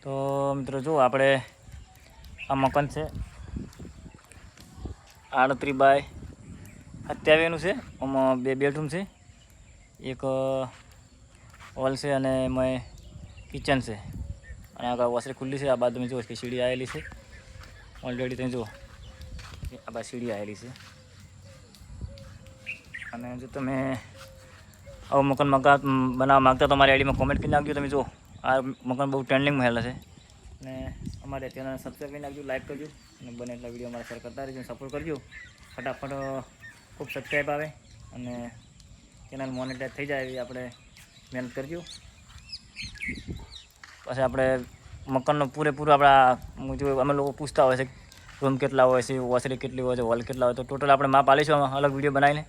તો મિત્રો જો આપણે આ મકાન છે 38 બાય 27 છે. આમાં 2 બેડરૂમ છે, એક હોલ છે અને એમાં કિચન છે અને આગળ વોશરી ખુલ્લી છે. આ બાજુ તમે જુઓ કે સીડી આવેલી છે ઓલરેડી. તમે જુઓ આ બાજુ સીડી આવેલી છે. અને જો તમે આવું મકાન બનાવવા માગતા તો અમારી આઈડીમાં કોમેન્ટ કરી નાખજો. તમે જુઓ આ મકાન બહુ ટ્રેન્ડિંગમાં હેલા છે અને અમારે ચેનલને સબસ્ક્રાઈબ કરી નાખજો, લાઈક કરજો અને બને એટલા વિડીયો અમારે શેર કરતા રહેજો, સપોર્ટ કરજો. ફટાફટ ખૂબ સબસ્ક્રાઈબ આવે અને ચેનલ મોનેટાઈઝ થઈ જાય એવી આપણે મહેનત કરજો. પછી આપણે મકાનનો પૂરેપૂરો આપણા જો અમે લોકો પૂછતા હોય છે રૂમ કેટલા હોય છે, વોશરી કેટલી હોય છે, હોલ કેટલા હોય, તો ટોટલ આપણે માપ આલીશું અલગ વિડીયો બનાવીને.